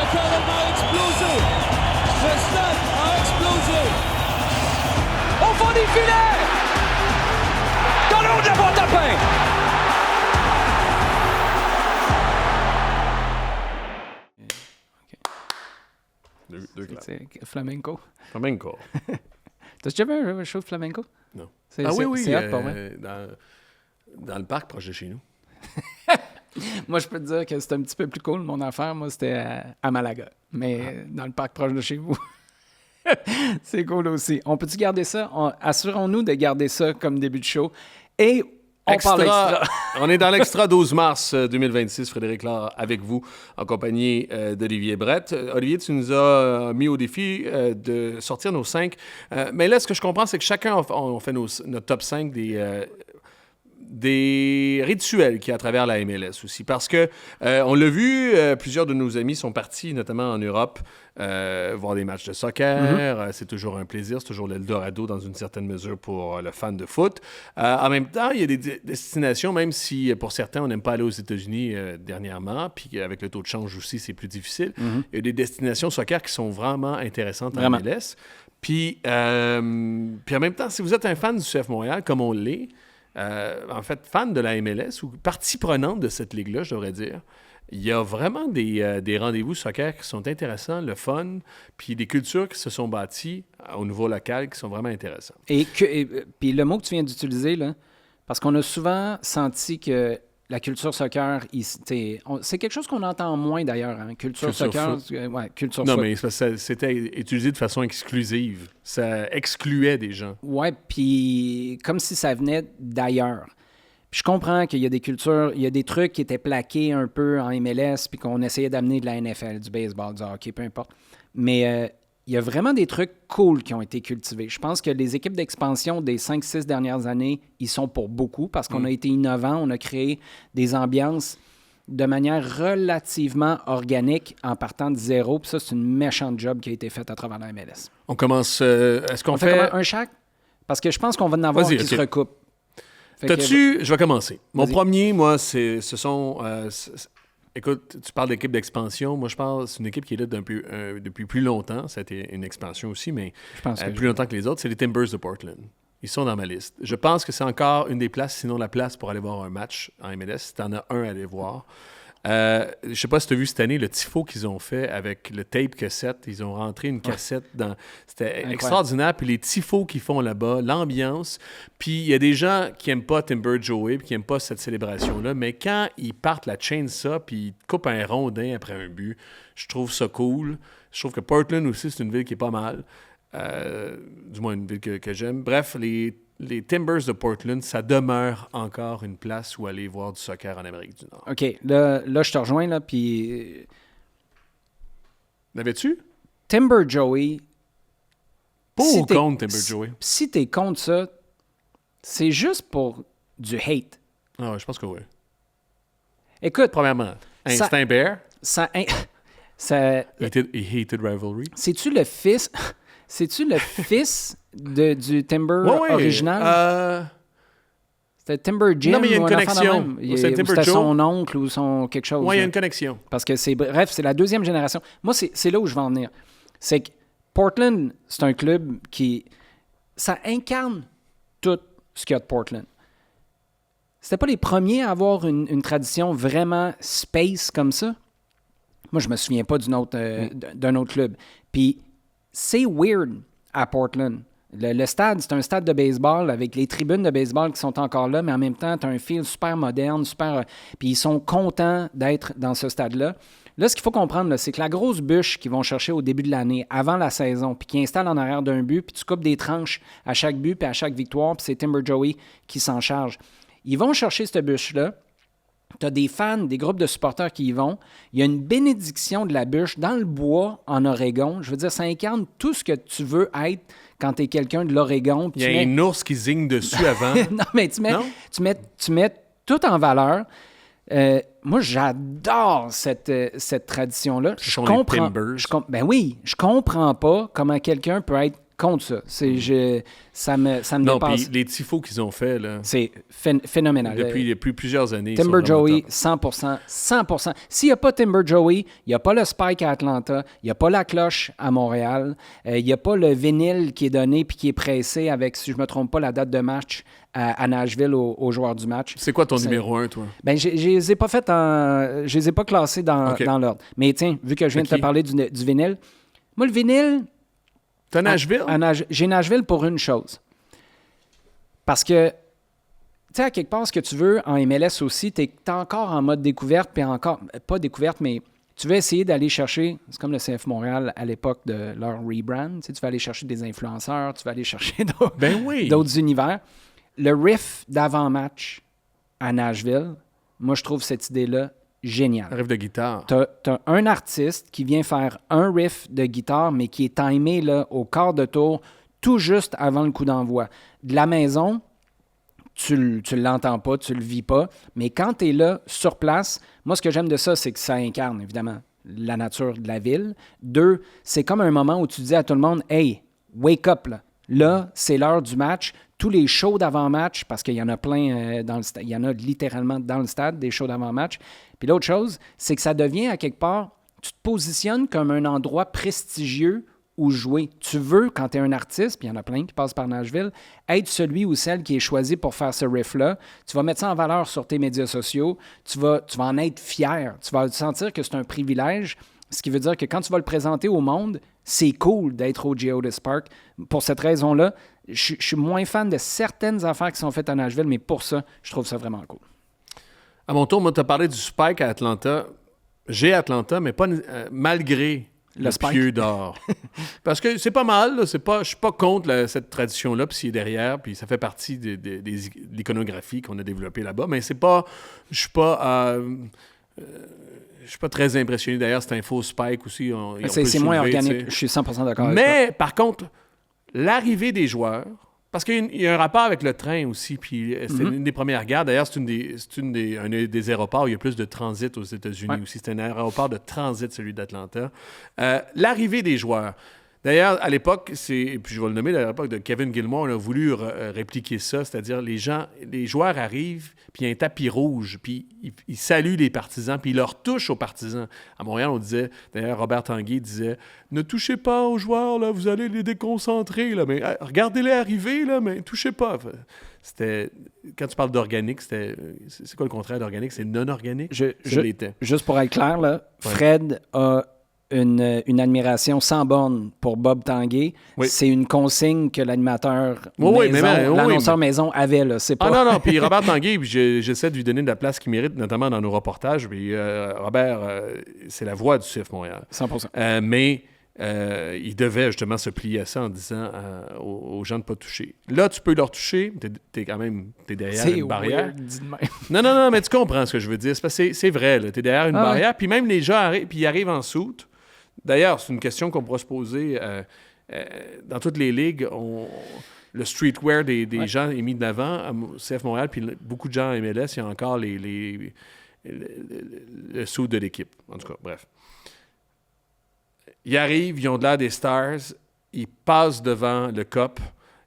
local a explosé. Le stade a explosé. Au fond des filets! Dans le haut de la boîte à pain! C'est flamenco. Flamenco. T'as déjà vu un show de flamenco? Non. C'est hot, pas vrai? Dans le parc proche de chez nous. Moi, je peux te dire que c'était un petit peu plus cool. Mon affaire, moi, c'était à Malaga. Mais dans le parc proche de chez vous. C'est cool aussi. On peut-tu garder ça? Assurons-nous de garder ça comme début de show. Et on parle extra. On est dans l'extra 12 mars 2026. Frédéric Laure avec vous, en compagnie d'Olivier Brett. Olivier, tu nous as mis au défi de sortir nos 5. Mais là, ce que je comprends, c'est que chacun, on fait notre top 5 des rituels qu'il y a à travers la MLS aussi. Parce que, on l'a vu, plusieurs de nos amis sont partis, notamment en Europe, voir des matchs de soccer. C'est toujours un plaisir, c'est toujours l'Eldorado dans une certaine mesure pour le fan de foot. En même temps, il y a des destinations, même si pour certains, on n'aime pas aller aux États-Unis dernièrement, puis avec le taux de change aussi, c'est plus difficile. Il y a des destinations soccer qui sont vraiment intéressantes en MLS. Puis en même temps, si vous êtes un fan du CF Montréal, comme on l'est, en fait, fan de la MLS ou partie prenante de cette ligue-là, je devrais dire, il y a vraiment des rendez-vous soccer qui sont intéressants, le fun, puis des cultures qui se sont bâties au niveau local qui sont vraiment intéressantes. Et puis le mot que tu viens d'utiliser, là, parce qu'on a souvent senti que la culture soccer, c'est quelque chose qu'on entend moins d'ailleurs. Hein? Culture soccer, culture non, foot. mais c'était utilisé de façon exclusive. Ça excluait des gens. Ouais, puis comme si ça venait d'ailleurs. Puis je comprends qu'il y a des cultures, il y a des trucs qui étaient plaqués un peu en MLS, puis qu'on essayait d'amener de la NFL, du baseball, du hockey, peu importe. Mais il y a vraiment des trucs cool qui ont été cultivés. Je pense que les équipes d'expansion des 5-6 dernières années, ils sont pour beaucoup parce qu'on a été innovants, on a créé des ambiances de manière relativement organique en partant de zéro. Puis ça, c'est une méchante job qui a été faite à travers la MLS. On commence... est-ce qu'on fait... un chaque? Parce que je pense qu'on va en avoir qui se recoupent. Je vais commencer. Mon premier, moi, ce sont... écoute, tu parles d'équipe d'expansion. Moi, je parle, c'est une équipe qui est là depuis plus longtemps. Ça a été une expansion aussi, mais plus longtemps que les autres. C'est les Timbers de Portland. Ils sont dans ma liste. Je pense que c'est encore une des places, sinon la place pour aller voir un match en MLS. Si tu en as un à aller voir. Je sais pas si tu as vu cette année le tifo qu'ils ont fait avec le tape cassette. Ils ont rentré une cassette dans... C'était extraordinaire. Puis les tifos qu'ils font là-bas, l'ambiance. Puis il y a des gens qui n'aiment pas Timber Joey puis qui n'aiment pas cette célébration-là. Mais quand ils partent la chainsaw puis ils coupent un rondin après un but, je trouve ça cool. Je trouve que Portland aussi, c'est une ville qui est pas mal. Du moins une ville que j'aime. Bref, les Timbers de Portland, ça demeure encore une place où aller voir du soccer en Amérique du Nord. OK. Là je te rejoins, là, puis... L'avais-tu? Timber Joey... Pour ou contre Timber Joey? Si t'es contre ça, c'est juste pour du hate. Ah ouais, je pense que oui. Écoute... Premièrement, Instinct Bear. Ça... He hated rivalry. C'est-tu le fils... C'est-tu le fils du Timber original? C'était Timber Jim. Non, mais il y a une connexion. C'était son oncle ou son quelque chose. Oui, il y a une connexion. Parce que c'est la deuxième génération. Moi, c'est là où je vais en venir. C'est que Portland, c'est un club qui... Ça incarne tout ce qu'il y a de Portland. C'était pas les premiers à avoir une tradition vraiment space comme ça. Moi, je me souviens pas d'un autre club. Puis c'est weird à Portland. Le stade, c'est un stade de baseball avec les tribunes de baseball qui sont encore là, mais en même temps, tu as un feel super moderne, puis ils sont contents d'être dans ce stade-là. Là, ce qu'il faut comprendre, là, c'est que la grosse bûche qu'ils vont chercher au début de l'année, avant la saison, puis qu'ils installent en arrière d'un but, puis tu coupes des tranches à chaque but, puis à chaque victoire, puis c'est Timber Joey qui s'en charge. Ils vont chercher cette bûche-là. Tu as des fans, des groupes de supporters qui y vont. Il y a une bénédiction de la bûche dans le bois en Oregon. Je veux dire, ça incarne tout ce que tu veux être quand tu es quelqu'un de l'Oregon. Il y a un ours qui zigne dessus avant. Non, mais tu mets tout en valeur. Moi, j'adore cette tradition-là. Je comprends. Ben oui, je comprends pas comment quelqu'un peut être contre ça. Ça me Non, dépasse. puis les tifos qu'ils ont fait, là, C'est phénoménal. depuis plusieurs années. ils sont Timber vraiment Joey, top. 100%. S'il n'y a pas Timber Joey, il n'y a pas le Spike à Atlanta, il n'y a pas la cloche à Montréal, il n'y a pas le vinyle qui est donné puis qui est pressé avec, si je ne me trompe pas, la date de match à Nashville aux joueurs du match. C'est quoi ton numéro 1, toi? Ben, je les ai pas fait je les ai pas classés dans l'ordre. Mais tiens, vu que je viens de te parler du vinyle, moi, le vinyle... T'as Nashville? J'ai Nashville pour une chose. Parce que, tu sais, à quelque part, ce que tu veux en MLS aussi, tu es encore en mode découverte, puis encore, pas découverte, mais tu veux essayer d'aller chercher, c'est comme le CF Montréal à l'époque de leur rebrand, tu sais, tu vas aller chercher des influenceurs, tu vas aller chercher d'autres univers. Le riff d'avant-match à Nashville, moi, je trouve cette idée-là géniale. Un riff de guitare. T'as un artiste qui vient faire un riff de guitare, mais qui est timé là, au quart de tour, tout juste avant le coup d'envoi. De la maison, tu l'entends pas, tu le vis pas, mais quand tu es là, sur place, moi, ce que j'aime de ça, c'est que ça incarne, évidemment, la nature de la ville. 2, c'est comme un moment où tu dis à tout le monde, « Hey, wake up, là. Là, c'est l'heure du match. » Tous les shows d'avant-match, parce qu'il y en a plein dans le stade, il y en a littéralement dans le stade, des shows d'avant-match. Puis l'autre chose, c'est que ça devient à quelque part, tu te positionnes comme un endroit prestigieux où jouer. Tu veux, quand tu es un artiste, puis il y en a plein qui passent par Nashville, être celui ou celle qui est choisi pour faire ce riff-là. Tu vas mettre ça en valeur sur tes médias sociaux. Tu vas en être fier. Tu vas sentir que c'est un privilège, ce qui veut dire que quand tu vas le présenter au monde, c'est cool d'être au Geodis Park. Pour cette raison-là, je suis moins fan de certaines affaires qui sont faites à Nashville, mais pour ça, je trouve ça vraiment cool. À mon tour, moi, tu as parlé du Spike à Atlanta. J'ai Atlanta, mais pas malgré le Spike. pieu d'or. Parce que c'est pas mal. Là, je suis pas contre cette tradition-là, puis c'est derrière, puis ça fait partie de l'iconographie qu'on a développée là-bas. Mais c'est pas... Je suis pas... je suis pas très impressionné. D'ailleurs, c'est un faux Spike aussi. C'est moins organique. Je suis 100% d'accord avec toi. Mais, par contre, l'arrivée des joueurs, parce qu'il y a un rapport avec le train aussi, puis c'était une des premières gares. D'ailleurs, c'est un des aéroports où il y a plus de transit aux États-Unis aussi. C'est un aéroport de transit, celui d'Atlanta. L'arrivée des joueurs. D'ailleurs, à l'époque, puis je vais le nommer, à l'époque de Kevin Gilmore, on a voulu répliquer ça, c'est-à-dire les joueurs arrivent, puis il y a un tapis rouge, puis ils saluent les partisans, puis ils leur touchent aux partisans. À Montréal, on disait, d'ailleurs, Robert Tanguay disait, ne touchez pas aux joueurs, là, vous allez les déconcentrer, là, mais regardez-les arriver, là, mais touchez pas. C'était, quand tu parles d'organique, c'est quoi le contraire d'organique? C'est non-organique? Juste pour être clair, là, Fred a une admiration sans borne pour Bob Tanguay. Oui. C'est une consigne que l'animateur l'annonceur maison avait. Là. C'est pas... non. Puis Robert Tanguay, j'essaie de lui donner de la place qu'il mérite, notamment dans nos reportages. Puis Robert, c'est la voix du CF Montréal. 100%. Mais il devait justement se plier à ça en disant aux gens de ne pas toucher. Là, tu peux leur toucher. T'es derrière une barrière. Non, mais tu comprends ce que je veux dire. C'est vrai. Tu es derrière une barrière. Puis même les gens ils arrivent en soute. D'ailleurs, c'est une question qu'on pourra se poser dans toutes les ligues. Le streetwear des gens est mis de l'avant à CF Montréal, puis beaucoup de gens à MLS, il y a encore le suit de l'équipe. En tout cas, bref. Ils arrivent, ils ont de l'air des stars, ils passent devant le COP,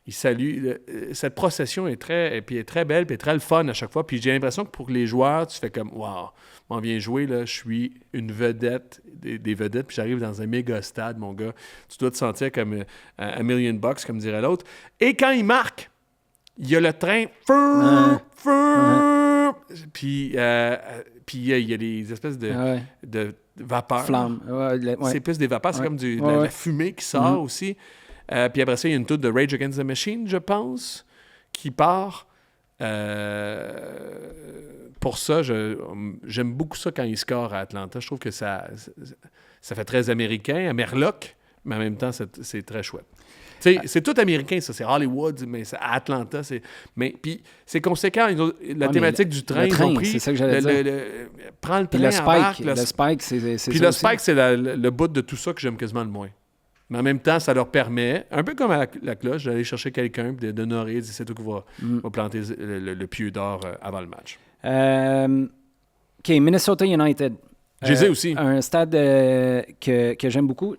ils saluent. Cette procession est très belle, puis est très le fun à chaque fois. Puis j'ai l'impression que pour les joueurs, tu fais comme « Wow, m'en viens jouer, là, je suis une vedette, des vedettes, puis j'arrive dans un méga stade, mon gars. Tu dois te sentir comme $1 million, comme dirait l'autre. » Et quand ils marquent, il y a le train, puis il y a des espèces de vapeur. Flamme. C'est plus des vapeurs, c'est comme la fumée qui sort aussi. Puis après ça, il y a une toute de Rage Against the Machine, je pense, qui part. Pour ça, j'aime beaucoup ça quand ils scorent à Atlanta. Je trouve que ça fait très américain, à Merlock, mais en même temps, c'est très chouette. C'est tout américain, ça. C'est Hollywood, mais à Atlanta. Puis c'est conséquent. La thématique du train, ils ont pris. C'est ça que j'allais dire. Prends le train le Spike, c'est puis le Spike, c'est le bout de tout ça que j'aime quasiment le moins. Mais en même temps, ça leur permet, un peu comme à la cloche, d'aller chercher quelqu'un et d'honorer, c'est tout qui va planter le pieu d'or avant le match. OK, Minnesota United. Je les ai aussi. Un stade que j'aime beaucoup.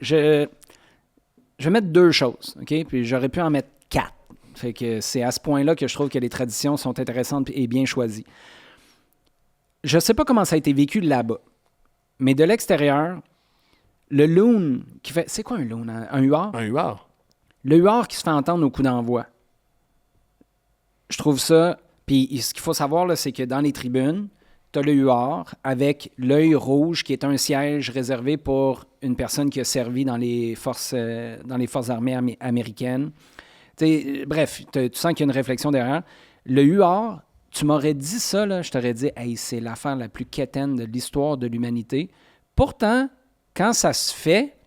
je vais mettre 2 choses, OK? Puis j'aurais pu en mettre 4. Fait que c'est à ce point-là que je trouve que les traditions sont intéressantes et bien choisies. Je ne sais pas comment ça a été vécu là-bas, mais de l'extérieur, le loon qui fait... C'est quoi un loon? Un huard? Un huard. Le huard qui se fait entendre au coup d'envoi. Je trouve ça... Puis ce qu'il faut savoir, là, c'est que dans les tribunes, tu as le huard avec l'œil rouge qui est un siège réservé pour une personne qui a servi dans les forces armées américaines. Bref, tu sens qu'il y a une réflexion derrière. Le huard, tu m'aurais dit ça, là, je t'aurais dit, hey, c'est l'affaire la plus quétaine de l'histoire de l'humanité. Pourtant, quand ça se fait,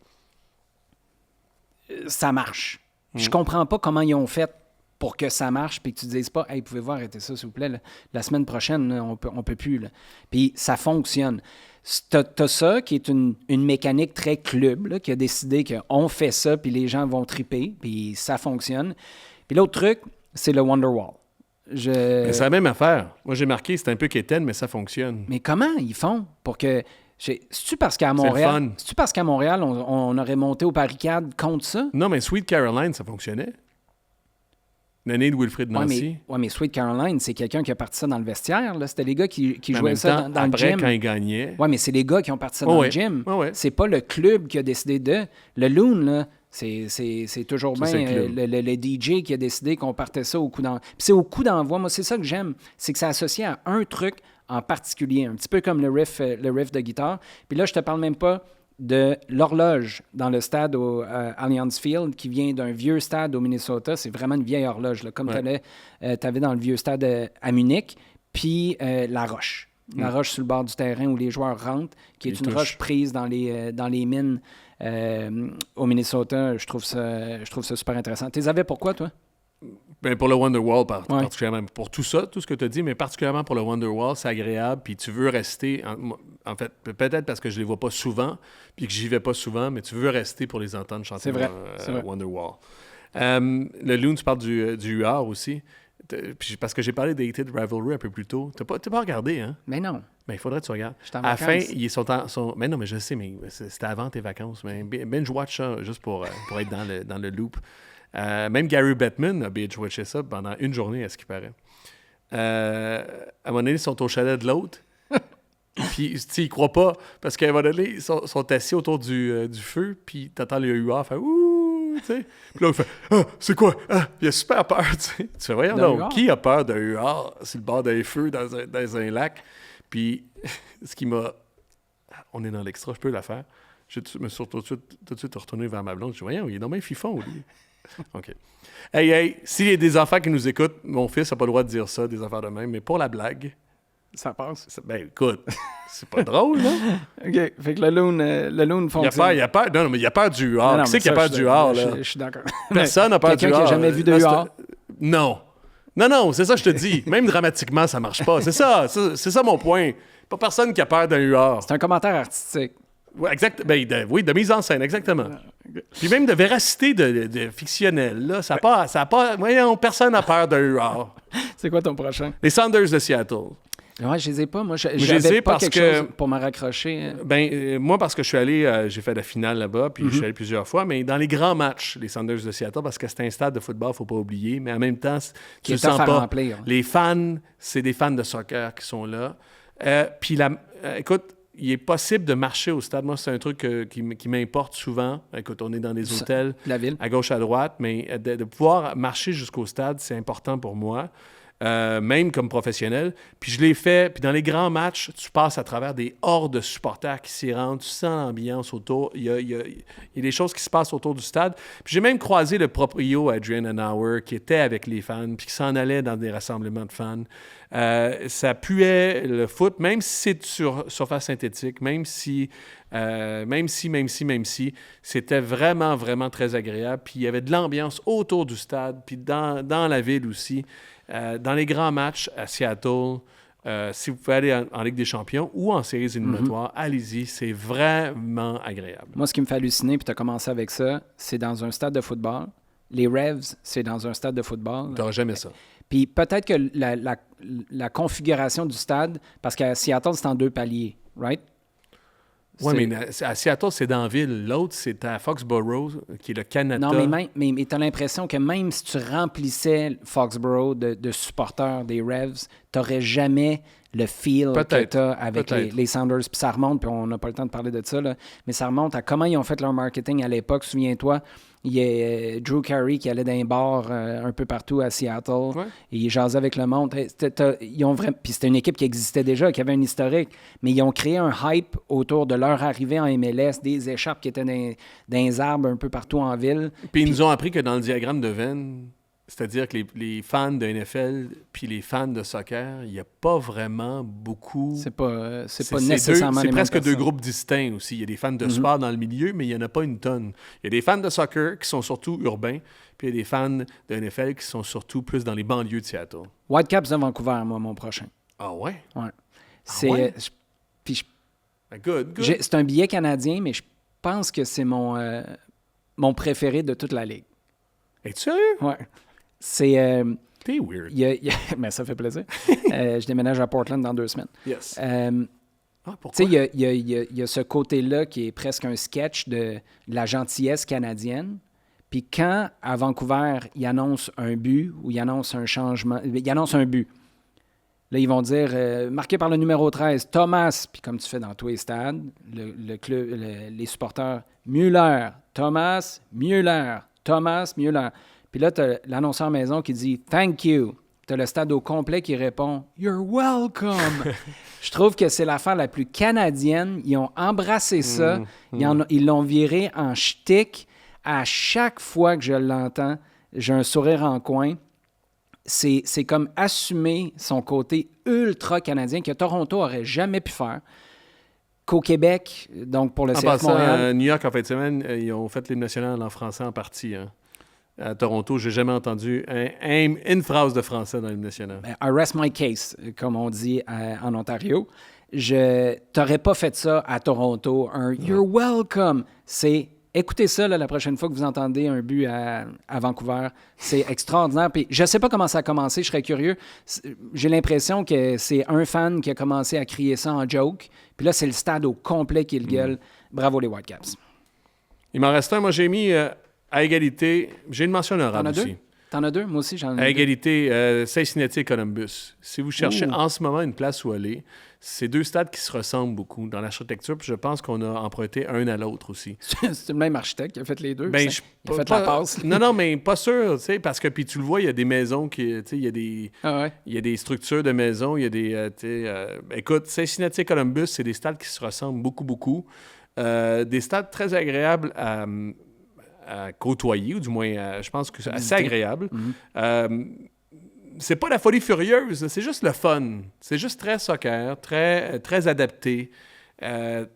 ça marche. Je comprends pas comment ils ont fait pour que ça marche, puis que tu ne dises pas « Hey, pouvez-vous arrêter ça, s'il vous plaît? Là. La semaine prochaine, là, on peut plus. » Là. Puis ça fonctionne. T'as ça qui est une mécanique très club, là, qui a décidé qu'on fait ça, puis les gens vont triper, puis ça fonctionne. Puis l'autre truc, c'est le Wonderwall. Mais c'est la même affaire. Moi, j'ai marqué, c'est un peu quétaine, mais ça fonctionne. Mais comment ils font pour que... C'est-tu parce qu'à Montréal, on aurait monté aux barricades contre ça? Non, mais Sweet Caroline, ça fonctionnait. L'année de Wilfrid Nancy. Oui, mais Sweet Caroline, c'est quelqu'un qui a parti ça dans le vestiaire. Là. C'était les gars qui jouaient ça dans le gym. Après, quand ils gagnaient. Oui, mais c'est les gars qui ont parti ça dans le gym. C'est pas le club qui a décidé de... Le Loon, là, c'est toujours bien le DJ qui a décidé qu'on partait ça au coup d'envoi. Puis c'est au coup d'envoi. Moi, c'est ça que j'aime. C'est que c'est associé à un truc en particulier. Un petit peu comme le riff de guitare. Puis là, je te parle même pas de l'horloge dans le stade au Allianz Field qui vient d'un vieux stade au Minnesota. C'est vraiment une vieille horloge, là, comme tu avais dans le vieux stade à Munich. Puis la roche. La roche sur le bord du terrain où les joueurs rentrent, qui est une roche prise dans les mines au Minnesota. Je trouve ça super intéressant. Tu les avais pourquoi, toi? Ben pour le Wonderwall, particulièrement. Pour tout ça, tout ce que tu as dit, mais particulièrement pour le Wonderwall, c'est agréable. Puis tu veux rester, en fait, peut-être parce que je les vois pas souvent, puis que j'y vais pas souvent, mais tu veux rester pour les entendre chanter Wonderwall. Le Loon, tu parles du UR aussi. Puis parce que j'ai parlé des Hated Rivalry un peu plus tôt. T'as pas regardé, hein? Mais non. Ben, il faudrait que tu regardes. À la fin, ils sont... Mais non, mais je sais, mais c'était avant tes vacances. Mais binge-watch ça, juste pour être dans le loop. Même Gary Bettman a binge-watché ça pendant une journée, à ce qui paraît. À un moment donné, ils sont au chalet de l'autre. Puis, ils ne croient pas. Parce qu'à un moment donné, ils sont assis autour du feu. Puis, t'entends le UR faire « Ouh! » tu sais. Puis là, il fait « Ah, c'est quoi? Ah! » Puis il a super peur, tu sais. Tu fais « Voyons donc, qui a peur d'un UR sur le bord d'un feu dans un lac? » Puis, ce qui m'a... On est dans l'extra, je peux la faire. Je me suis tout de suite retourné vers ma blonde. Je dis « Voyons, il est normal fifon, lui. » OK. Hey, s'il y a des enfants qui nous écoutent, mon fils n'a pas le droit de dire ça, des affaires de même, mais pour la blague... Ça passe? Ben, écoute, c'est pas drôle, là. OK. Fait que le loon fonctionne. Il y a peur... Non, mais il y a peur du UR. Qui c'est qui a peur du UR, là? Je suis d'accord. Personne n'a peur du UR. Quelqu'un qui n'a jamais vu de UR? Non. Non, c'est ça que je te dis. Même dramatiquement, ça marche pas. C'est ça mon point. Pas personne qui a peur d'un UR. C'est un commentaire artistique. Oui, exact. Ben, de mise en scène, exactement. Puis même de véracité de fictionnel, là, ça a pas... Voyons, personne n'a peur d'un UR. C'est quoi ton prochain? Les Sounders de Seattle. Ouais, je les ai pas. Moi, je les ai pas parce quelque chose pour me raccrocher. Moi, parce que je suis allé, j'ai fait la finale là-bas, puis je suis allé plusieurs fois, mais dans les grands matchs, les Sounders de Seattle, parce que c'est un stade de football, il ne faut pas oublier, mais en même temps, tu le sens pas. Remplir. Les fans, c'est des fans de soccer qui sont là. Puis, écoute, il est possible de marcher au stade. Moi, c'est un truc qui m'importe souvent. Écoute, on est dans des hôtels, la ville, à gauche, à droite, mais de pouvoir marcher jusqu'au stade, c'est important pour moi. Même comme professionnel. Puis je l'ai fait. Puis dans les grands matchs, tu passes à travers des hordes de supporters qui s'y rendent. Tu sens l'ambiance autour. Il y a des choses qui se passent autour du stade. Puis j'ai même croisé le proprio Adrian Hanauer qui était avec les fans puis qui s'en allait dans des rassemblements de fans. Ça puait le foot, même si c'est sur surface synthétique, même si, c'était vraiment, vraiment très agréable. Puis il y avait de l'ambiance autour du stade, puis dans la ville aussi. Dans les grands matchs à Seattle, si vous pouvez aller en Ligue des champions ou en séries éliminatoires, allez-y, c'est vraiment agréable. Moi, ce qui me fait halluciner, puis tu as commencé avec ça, c'est dans un stade de football. Les Revs, c'est dans un stade de football. Tu n'auras jamais ça. Puis peut-être que la configuration du stade, parce qu'à Seattle, c'est en 2 paliers, right? Oui, mais à Seattle, c'est dans la ville. L'autre, c'est à Foxborough, qui est le Canada. Non, mais tu as l'impression que même si tu remplissais Foxborough de supporters des Revs, tu n'aurais jamais le feel que tu as avec les Sounders. Puis ça remonte, puis on n'a pas le temps de parler de ça, là, mais ça remonte à comment ils ont fait leur marketing à l'époque. Souviens-toi, il y a Drew Carey qui allait dans les bars un peu partout à Seattle. Ouais. Et il jasait avec le monde. Puis c'était une équipe qui existait déjà, qui avait un historique. Mais ils ont créé un hype autour de leur arrivée en MLS, des écharpes qui étaient dans les arbres un peu partout en ville. Puis ils nous ont appris que dans le diagramme de Venn, c'est-à-dire que les fans de NFL puis les fans de soccer, il n'y a pas vraiment beaucoup... C'est pas nécessairement c'est presque deux groupes distincts aussi. Il y a des fans de sport dans le milieu, mais il n'y en a pas une tonne. Il y a des fans de soccer qui sont surtout urbains, puis il y a des fans de NFL qui sont surtout plus dans les banlieues de Seattle. Whitecaps de Vancouver, moi, mon prochain. Ah ouais? Ouais. Good. C'est un billet canadien, mais je pense que c'est mon préféré de toute la ligue. Es-tu sérieux? Ouais. C'est... T'es weird. Mais ça fait plaisir. Je déménage à Portland dans 2 semaines. Yes. Pourquoi? Tu sais, il y a ce côté-là qui est presque un sketch de la gentillesse canadienne. Puis quand, à Vancouver, ils annoncent un but ou ils annoncent un changement, ils annoncent un but. Là, ils vont dire, marqué par le numéro 13, Thomas, puis comme tu fais dans tous les stades, le club, les supporters, Müller, Thomas, Müller, Thomas, Müller. Puis là, tu as l'annonceur maison qui dit « Thank you ». Tu as le stade au complet qui répond « You're welcome ». Je trouve que c'est l'affaire la plus canadienne. Ils ont embrassé ça. Ils l'ont viré en shtick. À chaque fois que je l'entends, j'ai un sourire en coin. C'est comme assumer son côté ultra canadien que Toronto n'aurait jamais pu faire. Qu'au Québec, donc pour le CF Montréal... À New York, en fin de semaine, ils ont fait l'hymne national en français en partie, hein. À Toronto, j'ai jamais entendu une phrase de français dans l'hymne national. I rest my case, comme on dit en Ontario. T'aurais pas fait ça à Toronto. You're welcome. C'est écoutez ça là, la prochaine fois que vous entendez un but à Vancouver. C'est extraordinaire. Puis je sais pas comment ça a commencé. Je serais curieux. J'ai l'impression que c'est un fan qui a commencé à crier ça en joke. Puis là, c'est le stade au complet qui le gueule. Bravo les Whitecaps. Il m'en reste un. Moi, j'ai mis... à égalité, j'ai une mention honorable aussi. T'en as 2? Moi aussi, j'en ai 2. À égalité, Cincinnati et Columbus. Si vous cherchez en ce moment une place où aller, c'est 2 stades qui se ressemblent beaucoup dans l'architecture, puis je pense qu'on a emprunté un à l'autre aussi. C'est le même architecte qui a fait les deux? Ben, il a fait la passe. Non, mais pas sûr, tu sais, parce que puis tu le vois, il y a des maisons qui, tu sais, il y a des... il y a des structures de maisons, il y a des, écoute, Cincinnati et Columbus, c'est des stades qui se ressemblent beaucoup. Des stades très agréables à côtoyer, ou du moins, je pense que c'est assez agréable. C'est pas la folie furieuse, c'est juste le fun. C'est juste très soccer, très adapté,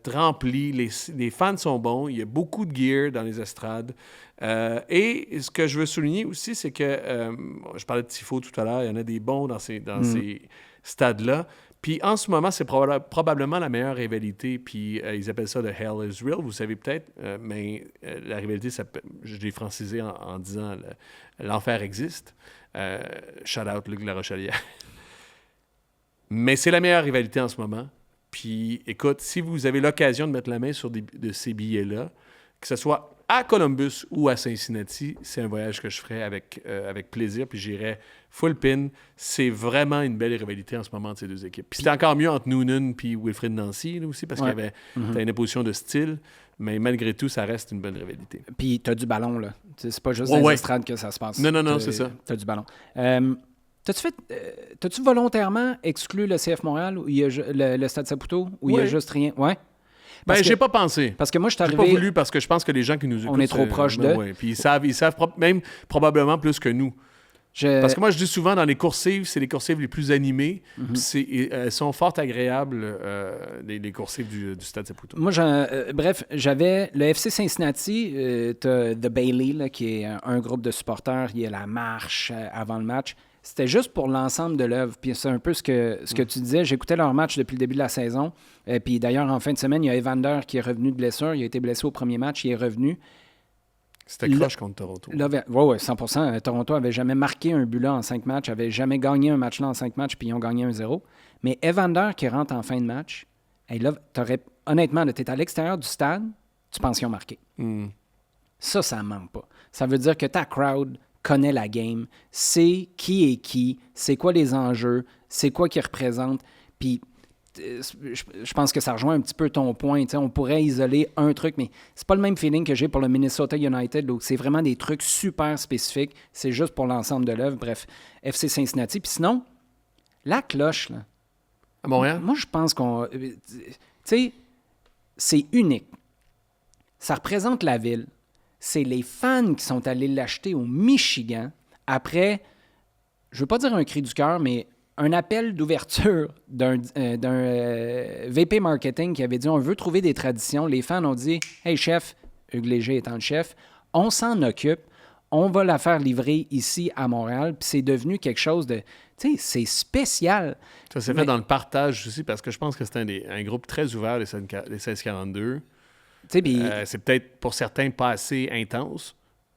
rempli. Les fans sont bons, il y a beaucoup de gear dans les estrades. Et ce que je veux souligner aussi, c'est que, je parlais de Tifo tout à l'heure, il y en a des bons dans ces stades-là. Puis en ce moment, c'est probablement la meilleure rivalité. Puis ils appellent ça le Hell is Real, vous savez peut-être, mais la rivalité, je l'ai francisé en disant l'enfer existe. Shout out Luc Larochelière. Mais c'est la meilleure rivalité en ce moment. Puis écoute, si vous avez l'occasion de mettre la main sur de ces billets-là, que ce soit à Columbus ou à Cincinnati, c'est un voyage que je ferai avec plaisir, puis j'irai full pin. C'est vraiment une belle rivalité en ce moment de ces 2 équipes. Puis c'était encore mieux entre Noonan puis Wilfrid Nancy là, aussi, parce qu'il y avait une opposition de style, mais malgré tout, ça reste une bonne rivalité. Puis t'as du ballon, là. C'est pas juste dans les estrades que ça se passe. Non, c'est ça. T'as du ballon. T'as-tu volontairement exclu le CF Montréal, ou il y a le Stade Saputo, ou il y a juste rien? Ouais. J'ai pas pensé. Parce que moi, je suis arrivé... J'ai pas voulu parce que je pense que les gens qui nous écoutent... On est trop proches d'eux. Ouais. Puis ils savent même probablement plus que nous. Parce que moi, je dis souvent, dans les coursives, c'est les coursives les plus animées. Puis elles sont fort agréables, les coursives du Stade Saputo. Moi, j'avais le FC Cincinnati, t'as The Bailey, là, qui est un groupe de supporters. Il y a la marche avant le match. C'était juste pour l'ensemble de l'œuvre. Puis c'est un peu ce que tu disais. J'écoutais leur match depuis le début de la saison. Puis d'ailleurs, en fin de semaine, il y a Evander qui est revenu de blessure. Il a été blessé au premier match. Il est revenu. C'était croche contre Toronto. Oui, 100%. Toronto n'avait jamais marqué un but là en 5 matchs. N'avait jamais gagné un match là en 5 matchs. Puis ils ont gagné 1-0. Mais Evander qui rentre en fin de match, Hey, là, honnêtement, tu es à l'extérieur du stade, tu penses qu'ils ont marqué. Ça ne manque pas. Ça veut dire que ta crowd connaît la game, sait qui est qui, c'est quoi les enjeux, c'est quoi qu'ils représentent. Puis, je pense que ça rejoint un petit peu ton point. On pourrait isoler un truc, mais c'est pas le même feeling que j'ai pour le Minnesota United. Donc, c'est vraiment des trucs super spécifiques. C'est juste pour l'ensemble de l'œuvre. Bref, FC Cincinnati. Puis sinon, la cloche, là. À Montréal? Moi, je pense qu'on... Tu sais, c'est unique. Ça représente la ville. C'est les fans qui sont allés l'acheter au Michigan après, je ne veux pas dire un cri du cœur, mais un appel d'ouverture d'un VP marketing qui avait dit « On veut trouver des traditions. » Les fans ont dit « Hey, chef, Hugues Léger étant le chef, on s'en occupe. On va la faire livrer ici à Montréal. » Puis c'est devenu quelque chose de... Tu sais, c'est spécial. Ça s'est fait dans le partage aussi, parce que je pense que c'était un groupe très ouvert, les 1642. C'est peut-être pour certains pas assez intense.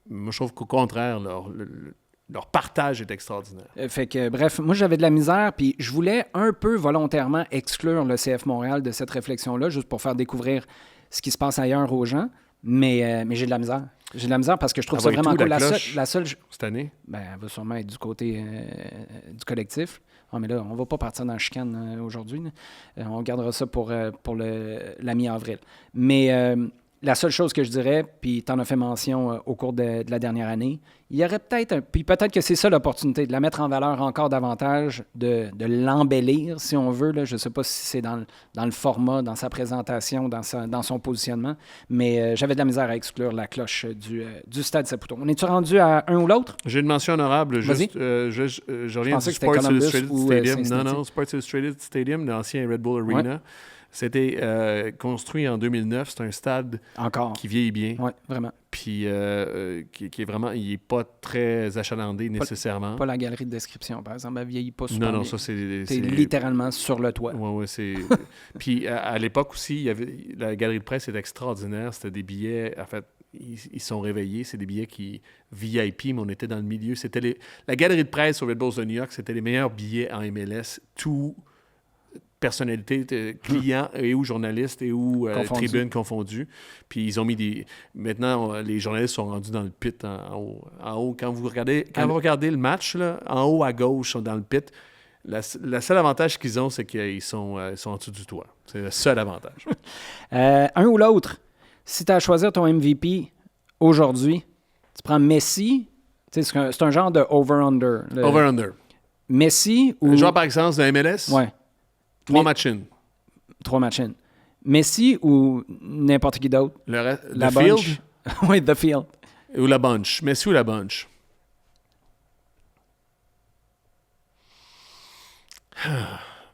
Moi, je trouve qu'au contraire, leur partage est extraordinaire. Fait que, bref, moi, j'avais de la misère, puis je voulais un peu volontairement exclure le CF Montréal de cette réflexion-là, juste pour faire découvrir ce qui se passe ailleurs aux gens, mais j'ai de la misère. J'ai de la misère parce que je trouve ça vraiment cool. La seule cette année? Elle va sûrement être du côté du collectif. Ah, mais là, on ne va pas partir dans le chicane aujourd'hui. On gardera ça pour la mi-avril. Mais la seule chose que je dirais, puis tu en as fait mention au cours de la dernière année, il y aurait puis peut-être que c'est ça l'opportunité, de la mettre en valeur encore davantage, de l'embellir, si on veut. Là. Je ne sais pas si c'est dans le format, dans sa présentation, dans son positionnement, mais j'avais de la misère à exclure la cloche du Stade Saputo. On est-tu rendu à un ou l'autre? J'ai une mention honorable. Vas-y. Je reviens du Sports Illustrated Stadium. Non, Sports Illustrated Stadium, l'ancien Red Bull Arena. Ouais. C'était construit en 2009. C'est un stade qui vieillit bien. Oui, vraiment. Puis qui est vraiment... Il n'est pas très achalandé nécessairement. Pas la galerie de description, par exemple. Elle ne vieillit pas super bien. Non, ça c'est... C'est littéralement sur le toit. Oui, c'est... Puis à l'époque aussi, la galerie de presse était extraordinaire. C'était des billets... En fait, ils sont réveillés. C'est des billets VIP, mais on était dans le milieu. C'était la galerie de presse au Red Bulls de New York, c'était les meilleurs billets en MLS. Tout... personnalités, clients et ou journalistes et ou tribunes confondus. Puis ils ont mis Maintenant, les journalistes sont rendus dans le pit en haut. Quand vous regardez le match, là, en haut à gauche, dans le pit, le seul avantage qu'ils ont, c'est qu'ils sont en dessous du toit. C'est le seul avantage. Un ou l'autre. Si tu as à choisir ton MVP aujourd'hui, tu prends Messi. C'est un genre de over-under. Over-under. Messi ou... Genre par exemple de MLS? Ouais. 3 match-in. 3 match-in. Messi ou n'importe qui d'autre? La Field? Oui, The Field. Ou la Bunch. Messi ou la Bunch?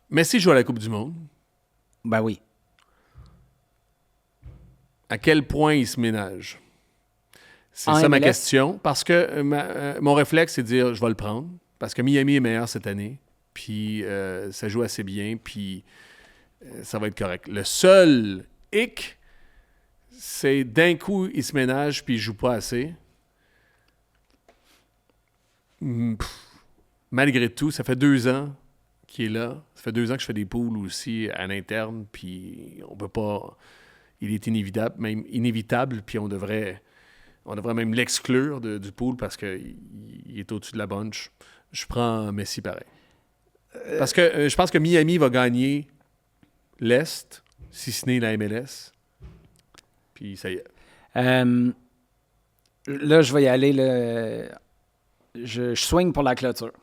Messi joue à la Coupe du Monde. Ben oui. À quel point il se ménage? C'est ça ma question. Parce que mon réflexe, c'est de dire je vais le prendre. Parce que Miami est meilleur cette année. Puis ça joue assez bien, puis ça va être correct. Le seul hic, c'est d'un coup, il se ménage, puis il joue pas assez. Malgré tout, ça fait 2 ans qu'il est là. Ça fait 2 ans que je fais des poules aussi à l'interne, puis on peut pas... Il est inévitable, puis on devrait même l'exclure du pool parce qu'il est au-dessus de la bunch. Je prends Messi pareil. Parce que je pense que Miami va gagner l'Est, si ce n'est la MLS. Puis ça y est. Là, je vais y aller. Je swing pour la clôture.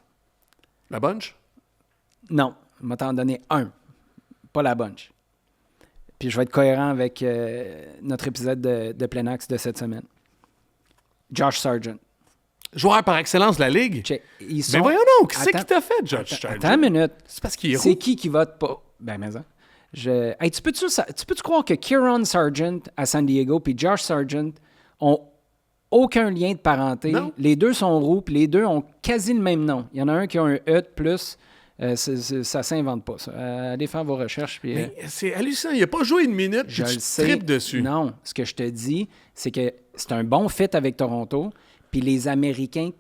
La bunch? Non, je vais t'en donner un. Pas la bunch. Puis je vais être cohérent avec notre épisode de Plein Axe de cette semaine. Josh Sargent. Joueur par excellence de la Ligue? Mais voyons donc, c'est qui t'a fait, Josh Sargent? Attends une minute. C'est parce qu'il est roux. C'est qui vote pas? Ben, mais ça. Hey, tu peux-tu croire que Kieran Sargent à San Diego puis Josh Sargent ont aucun lien de parenté? Non. Les deux sont roux, puis les deux ont quasi le même nom. Il y en a un qui a un E de plus. Ça s'invente pas, ça. Allez faire vos recherches. Puis, mais c'est hallucinant. Il n'a pas joué une minute, puis tu tripes dessus. Non, ce que je te dis, c'est que c'est un bon fit avec Toronto, puis les Américains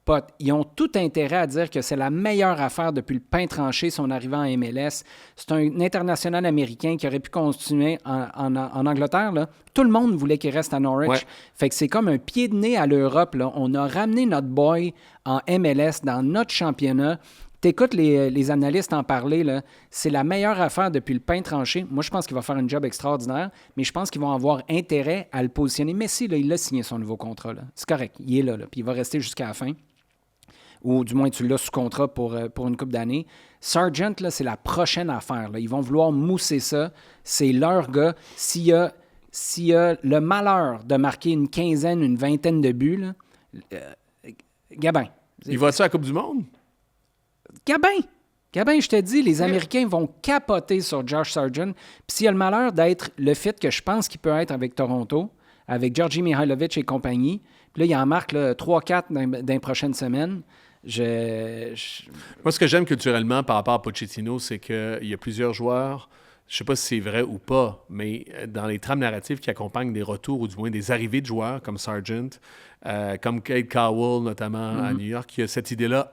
capotent. Ils ont tout intérêt à dire que c'est la meilleure affaire depuis le pain tranché son arrivée en MLS. C'est un international américain qui aurait pu continuer en Angleterre. Là. Tout le monde voulait qu'il reste à Norwich. Ouais. Fait que c'est comme un pied de nez à l'Europe. Là. On a ramené notre boy en MLS dans notre championnat. T'écoutes les analystes en parler, là, c'est la meilleure affaire depuis le pain tranché. Moi, je pense qu'il va faire un job extraordinaire, mais je pense qu'ils vont avoir intérêt à le positionner. Messi, là, il a signé son nouveau contrat. Là. C'est correct, il est là, puis il va rester jusqu'à la fin. Ou du moins, tu l'as sous contrat pour une couple d'années. Sargent, là, c'est la prochaine affaire. Là. Ils vont vouloir mousser ça. C'est leur gars. S'il y a le malheur de marquer une quinzaine, une vingtaine de buts, là, Gabin. Il va-tu à la Coupe du Monde? Gabin, je te dis, les Américains vont capoter sur Josh Sargent. Puis s'il y a le malheur d'être le fit que je pense qu'il peut être avec Toronto, avec Georgi Mihailovic et compagnie, puis là, il en marque 3-4 dans les prochaines semaines. Moi, ce que j'aime culturellement par rapport à Pochettino, c'est qu'il y a plusieurs joueurs, je ne sais pas si c'est vrai ou pas, mais dans les trames narratives qui accompagnent des retours ou du moins des arrivées de joueurs comme Sargent, comme Cade Cowell notamment à New York, il y a cette idée-là,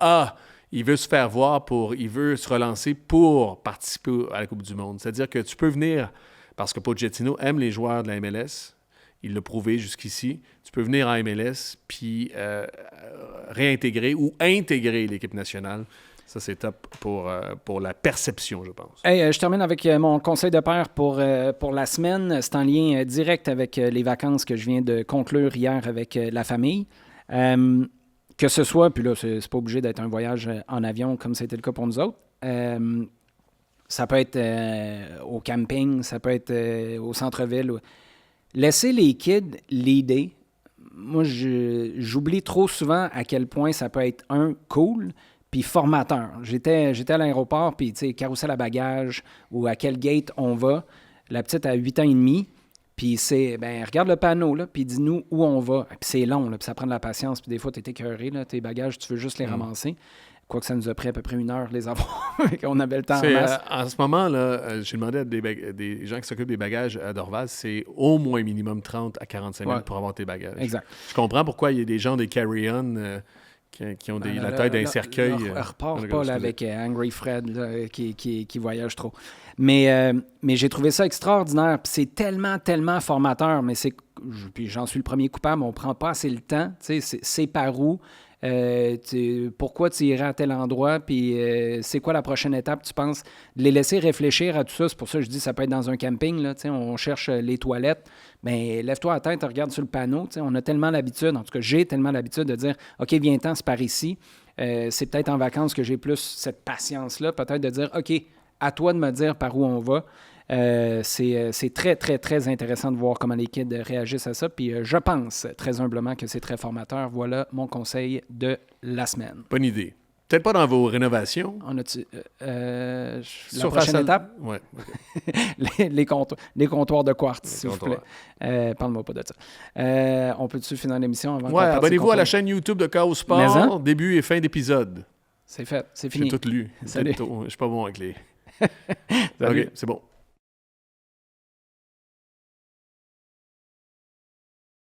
il veut se faire voir, il veut se relancer pour participer à la Coupe du Monde. C'est-à-dire que tu peux venir, parce que Pochettino aime les joueurs de la MLS, il l'a prouvé jusqu'ici, tu peux venir en MLS puis réintégrer ou intégrer l'équipe nationale. Ça, c'est top pour la perception, je pense. Hey, je termine avec mon conseil de père pour la semaine. C'est en lien direct avec les vacances que je viens de conclure hier avec la famille. Que ce soit, puis là, c'est pas obligé d'être un voyage en avion comme c'était le cas pour nous autres. Ça peut être au camping, ça peut être au centre-ville. Laissez les kids leader. Moi, j'oublie trop souvent à quel point ça peut être cool, puis formateur. J'étais à l'aéroport, puis tu sais, carousel à bagages, ou à quel gate on va. La petite a 8 ans et demi. Puis c'est, regarde le panneau, là, puis dis-nous où on va. Puis c'est long, là, puis ça prend de la patience. Puis des fois, tu es écœuré, là, tes bagages, tu veux juste les ramasser. Quoique ça nous a pris à peu près 1 heure les avoir. On avait le temps en masse. En ce moment, là, j'ai demandé à des gens qui s'occupent des bagages à Dorval, c'est au moins minimum 30 à 45 minutes pour avoir tes bagages. Exact. Je comprends pourquoi il y a des gens des carry-on qui ont la taille d'un cercueil. Repart pas là, avec Angry Fred là, qui voyage trop. Mais j'ai trouvé ça extraordinaire. Puis c'est tellement, tellement formateur. Mais puis j'en suis le premier coupable. On prend pas assez le temps. C'est par où? Pourquoi tu irais à tel endroit? Puis c'est quoi la prochaine étape, tu penses? De les laisser réfléchir à tout ça. C'est pour ça que je dis ça peut être dans un camping. Là, on cherche les toilettes. Bien, lève-toi la tête, regarde sur le panneau. On a tellement l'habitude, en tout cas, j'ai tellement l'habitude de dire « OK, viens-t'en, c'est par ici. » C'est peut-être en vacances que j'ai plus cette patience-là, peut-être de dire « OK, à toi de me dire par où on va. » C'est très, très, très intéressant de voir comment les kids réagissent à ça. Puis je pense très humblement que c'est très formateur. Voilà mon conseil de la semaine. Bonne idée. Peut-être pas dans vos rénovations. On a-tu... la prochaine étape? Oui. Okay. les comptoirs de quartz, s'il vous plaît. Parle-moi pas de ça. On peut-tu finir l'émission avant qu'on parte? Abonnez-vous à la chaîne YouTube de Chaos Sport. Début et fin d'épisode. C'est fait, c'est fini. J'ai tout lu. Salut. Je suis pas bon avec les... OK, c'est bon.